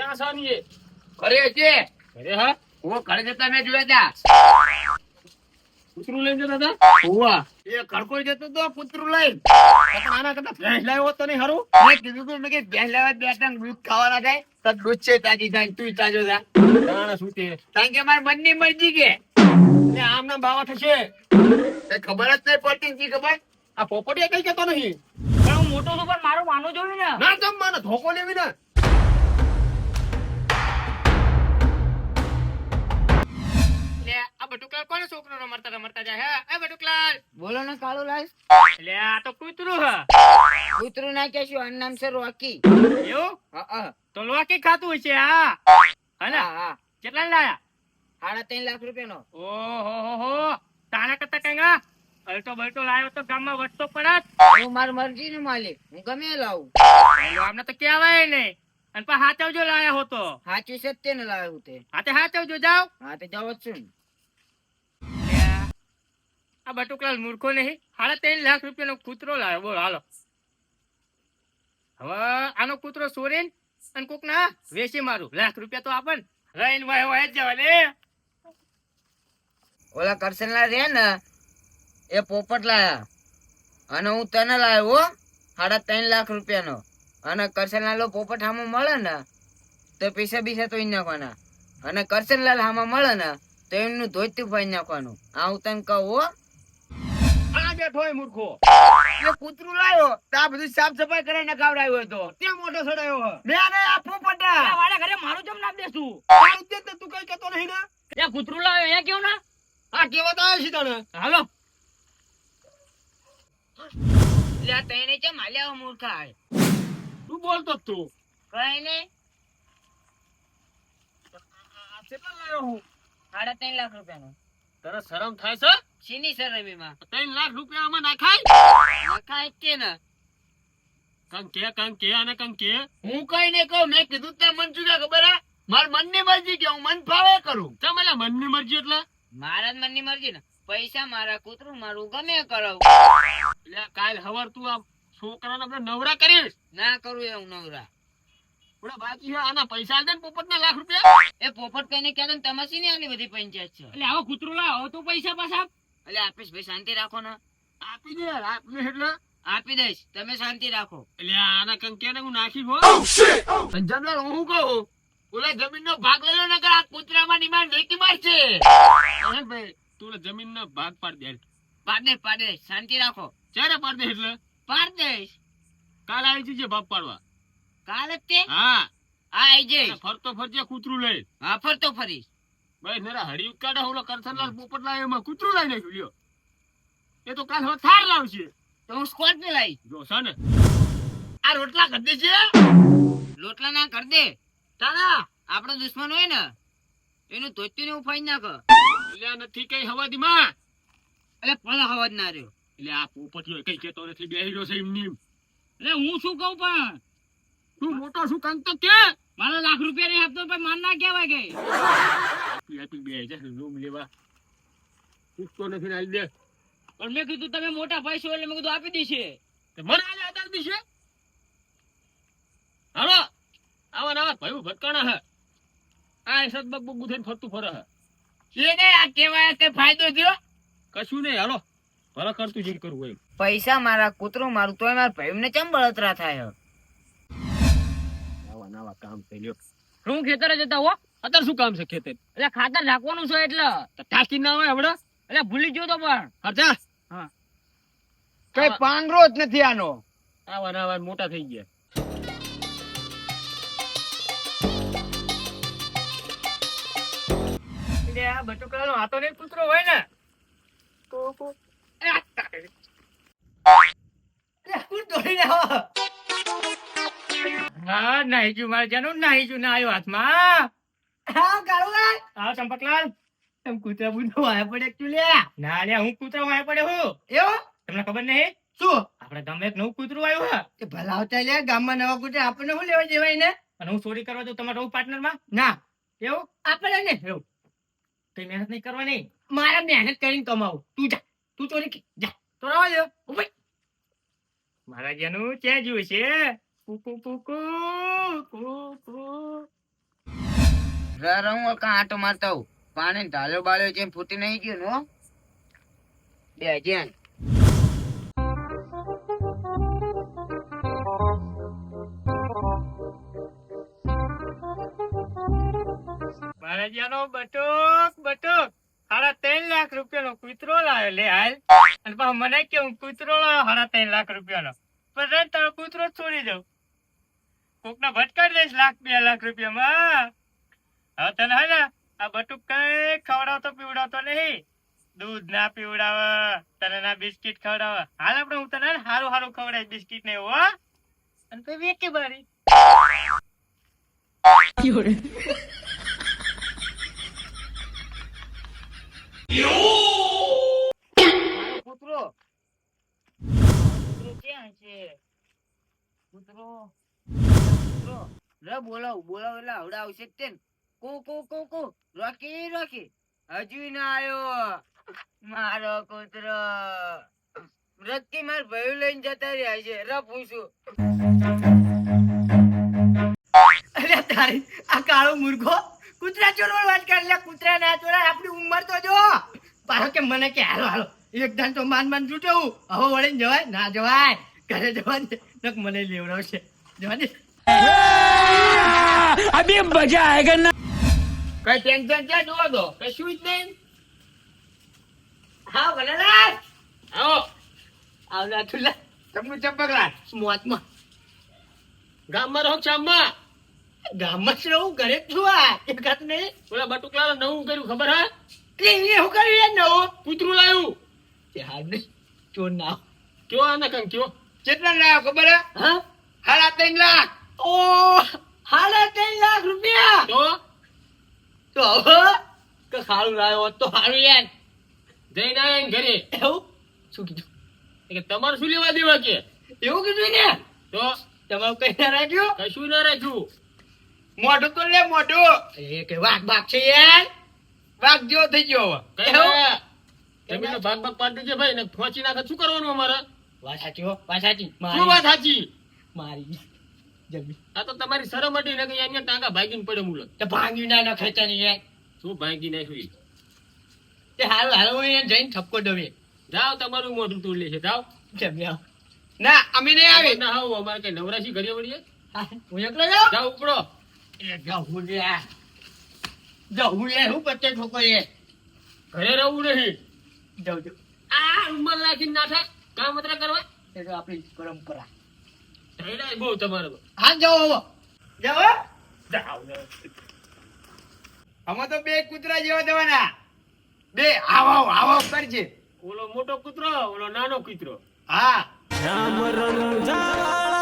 ક્યાં સાની એ ઘરે છે. અરે હા હું ઘરે જતા મેં જોયા તા. કૂતરું લઈને જતા હતા હોવા. એ ઘરકોઈ જતો તો કૂતરું લઈને. પણ આના કરતા ભેંસ લાવ્યો હોત તો નહીં હારું મેં કીધું તું મેં કીધું ભેંસ લેવા બે ત્રણ દૂધ ખાવાના થાય તો દૂધ છે તાજી થાય તું તાજો થા. તાણે શું તે કારણ કે મારી મનની મરજી કે એટલે આમ ના બાવા થશે કઈ ખબર જ નહીં પડતી જી ખબર. આ પોપટિયા કઈ કેતો નહીં પણ હું મોટો છું પણ મારું માનવું જોઈએ ને. ના તમ મને ધોકો લેવી ને એટલે આ બટુકલાલ કોને છોકરો રમતા રમતા જાય હે એ બટુકલાલ બોલો ને કાળુ લાલ. એટલે આ તો કૂતરું હે. કૂતરું ના કહેશું આનું નામ છે રોકી. એવું હા તો લોકી ખાતું હશે હા હે ને હા. કેટલા લાયા? 3.5 લાખ રૂપિયાનો. ઓહો તાણા કરતા કઈ ગા અલટો બલટો લાયો તો ગામમાં વટતો પડત. હું મારી મરજી નો માલિક, હું ગમે એ લાવું. આમને તો કહેવાય નહીં અને પા હાચવજો લાયા હો તો સાચું છે તે ને લાવ્યું તે. હાથે હાચવજો જાવ. હા તે જાવ જ છું. આ બટુકલાલ મૂર્ખો નહીં 3.5 લાખ રૂપિયાનો કૂતરો લાવ્યો બોલ હાલો. હવે આનો કૂતરો ચોરીને અને કોક ના વેચી મારું લાખ રૂપિયા તો આપણ રહીને વાય જ જવા લે. ઓલા કરસનલા રે ને એ પોપટ લાયા અને હું તને લાવ્યો હો 3.5 લાખ રૂપિયાનો. અને કરસનલાલ પોપટ હામો મળે ને તો પૈસા બીસા તો નાખવાના અને કરસનલાલ હામો મળે ને તો એમનું ધોતું ફાઈ નાખવાનું. આ હું તને કહું હો. આ બેઠો એ મૂર્ખો એ કૂતરું લાવ્યો તો આ બધું સાફ સફાઈ કરીને ખવડાવ્યો હતો ત્યાં મોટો સડાયો હે મેં આને આ પોપટા આ વાડા ઘરે મારું જમ નામ દેશું. તારું જ ને તું કઈ કેતો નહીં ને એ કૂતરું લાવ્યો અહીંયા કેવું ના આ કેવા તો આવ્યો છે તને હાલો. એટલે આ તઈને કેમ હાલ્યા મૂર્ખા? તું બોલતો જ તું કઈ નહીં. આ કેટલા લાવ્યો હું 3.5 લાખ રૂપિયાનો. તને શરમ થાય છે શીની શરમીમાં 3 લાખ રૂપિયા આમાં નાખાય નખાય કે ને. કંક કે અને કંક કે હું કઈ ને કહું મેં કીધું ત્યાં મન શું ખબર હે મારી મનની મરજી કે હું મન ફાવે કરું. ચમ એટલે મનની મરજી એટલે મારા જ મનની મરજી ને. પૈસા મારા કૂતરું મારું ગમે એ કરાવું. એટલે કાલ હવાર તું આ છોકરાને આપણે નવરા કરીશ ના કરું એવું નવરા. થોડા બાકી છે આના પૈસા આલ દે ને પોપટના લાખ રૂપિયા એ પોપટ કઈને કહેતો ને તમાસી ની આલી બધી પંચાયત છે. એટલે આવો કૂતરું લાવો તો પૈસા પાછા એટલે આપીશ ભાઈ, શાંતિ રાખો ને. આપી દે આપને એટલે આપી દઈશ, તમે શાંતિ રાખો. એટલે આના કંકે ને હું નાખી હો જમલા હું કહું ઓલા જમીનનો ભાગ લઈ લો ને આ કૂતરામાં નિમાન વેકી મારશે. અરે ભાઈ તું જમીનનો ભાગ પાડ દે પાડ દે શાંતિ રાખો. ક્યારે પાડ દે એટલે પાડ દઈશ કાલ આવી જજે ભાગ પાડવા કાલે જ તે. હા હા આઈ જઈશ. અને ફરતો ફરજે કૂતરું લઈ હા ફરતો ફરીશ. ભાઈ નરા હરી કાઢે ઓલો કરસનલાલ પોપટ લાવ્યો એમાં કૂતરું લઈ નાખ્યું લ્યો એ તો કાલ હવે થાર લાવશે તો હું સ્કોર્પિયો લાવીશ. જો છે ને આ રોટલા ગદ્દે છે લોટલા ના કર દે. તારા આપણો દુશ્મન હોય ને એનું ધોત્યું ને ઉફાઈ નાખ. એટલે આ નથી કઈ હવા દીમાં એટલે પણ હવા જ ના રહ્યો. એટલે આ પોપટીઓ કઈ કેતો નથી બેહી રહ્યો છે એમની એમ. એટલે હું શું કહું પણ તું મોટો શું કંક તો કે મારા લાખ રૂપિયા નહીં આપતો પણ માન ના કહેવાય કે આપી બે છે રૂમ લેવા પૂછતો નથી ને આલી દે પણ મેં કીધું તમે મોટા ભાઈ છો એટલે મેં કીધું આપી દેશે. તે મને આલે આધાર દીશે હાલો આવા નવા ભાઈ ભટકાણા હે આ સદબક બગુ થઈને ફરતું ફરે હે એને આ કેવાય કે ફાયદો થયો કશું નહીં હાલો ભલે કરતું જે કરવું હોય પૈસા મારા કૂતરું મારું તોય મારા ભાઈ ને ચમ બળતરા થાય. આવા નવા કામ થઈ લ્યો હું ખેતરે જતા હો અત્યારે શું કામ છે ખેતર એટલે ખાતર નાખવાનું છે એટલે તો ટાંકી ના હોય હમણાં એટલે ભૂલી ગયો તો પણ હરજા કઈ પાંગરો જ નથી આનો. આવા નવા મોટા થઈ ગયા એટલે આ બટુકલાનો હાથો ને કૂતરો હોય ને હા નાહી ગયું મારે જાનું નાહી ગયું ના આવ્યો હાથમાં. હા ચંપકલાલ એમ કૂતરા બુધો આયા પડે એકચ્યુઅલી ના લે હું કૂતરો વાય પડે હું એવો તમને ખબર નહીં શું આપણે ગામમાં એક નવું કૂતરું આવ્યું હે એ ભલા આવતા લે ગામમાં નવા કૂતરા આપણને શું લેવા દેવાય ને અને હું ચોરી કરવા દઉં તમારા રહું પાર્ટનર માં ના એવું આપણે ને એવું કઈ મહેનત નહીં કરવાની મારા મહેનત કરીને કમાવું તું જા તું ચોરી જા તો રવા દો ઉભી મારા જ્યાંનું ક્યાં જોયું છે કુકુ કુકુ કુકુ હું કાં આટો મારતા હું પાણી ઢાલ્યો બાળ્યો છે ફૂટી નહીં ગયો નો બે જ્યાં બાલાજીનો બટુક બટુક 3.5 લાખ રૂપિયાનો કૂતરો લાવ્યો લે હાલ અને પાછો મને કે હું કૂતરો લાવ્યો 3.5 લાખ રૂપિયાનો પણ રે તારો કૂતરો જ છોડી દઉં કોકના ભટકાડી દઈશ 1-2 લાખ રૂપિયામાં હવે તને હે ને આ બટુક કઈ ખવડાવતો પીવડાવતો નહીં દૂધ ના પીવડાવે તને ના બિસ્કિટ ખવડાવે હાલ આપણે હું તને હારું હારું ખવડાવીશ બિસ્કિટ ને એવું હો અને પછી વેકી બારી કૂતરો ક્યાં છે કૂતરો રે બોલાવ એટલે આવડે આવશે જ તે ને કુ રોકી હજુ ના આયો મારો કૂતરો રક્કી માર ભાઈ લઈને જતા રહ્યા છે ર પૂછું અરે તારી આ કાળો મૂર્ખો કૂતરા ચોરવા વાત કરી લે કૂતરા ના ચોરા આપણી ઉંમર તો જો પાછો કે મને કે હાલો એક દાન તો માન છૂટવું હવે વળીને જવાય ના જવાય ઘરે જવા દે નક મને લેવડાવશે જવા દે અભી મજા આયેગા ના કઈ ટેન્શન ક્યાં જોવો દો કશું જ નહીં હા ભલેલા આવો આવલા તુલા તમને ચંપકલા મોતમાં ગામમાં રહો ચામમાં ગામમાં જ રહું ઘરે જ છું આ એક હાથ નહીં ઓલા બટુકલા નવું કર્યું ખબર હે એટલે એ હું કરી નવો કૂતરું લાવ્યું તે હાલ નહીં ચોર ના કયો આને કંઈ કયો કેટલા લાવ્યો ખબર હે હા 3.5 લાખ ઓ 3.5 લાખ રૂપિયા તો તો હવે કે સારું લાવ્યો હોત તો સારું યાર જઈને આયા ને ઘરે એવું શું કીધું કે તમારે શું લેવા દેવા કે એવું કીધું ને તો તમારું કઈ ના રાખ્યું કશું ના રાખ્યું મોઢું તો લે મોઢું એ કે વાઘ છે યાર વાઘ જેવો થઈ ગયો હવે કઈ ના જમીનનો ભાગ પાડી દેજે ભાઈ ને ફોચી નાખે શું કરવાનું અમારે વાત સાચી હો વાત સાચી શું વાત સાચી મારી જલ્દી આ તો તમારી શરમ હતી ને કે અહીંયા ટાંકા ભાગીને પડે મુલક તો ભાંગ્યું ના નખાતા નહીં યાર શું ભાગી નાખ્યું તે હારું હારું હું એને જઈને ઠપકો દવે જાઓ તમારું મોઢું તોડ લેશે જાઓ જમી આવ ના અમે નહીં આવી ના હાવ અમારે કઈ નવરાશી ઘરે વળીએ હું એકલો જાઉં જાઓ ઉપડો એ જાઉં લે જાઉં લે હું પત્તે ઠોકો એ ઘરે રહેવું નહીં જાઉં જાઉં આ ઉંમર નાખીને ના થાય કામ અત્રા કરવા એ તો આપણી પરંપરા ઢેડાય બહુ તમારે તો. હા જાઓ હવે જાઓ જાઓ અમે તો બે કૂતરા જેવા દેવાના બે આવો કરજે ઓલો મોટો કૂતરો ઓલો નાનો કૂતરો હા રામ રંગ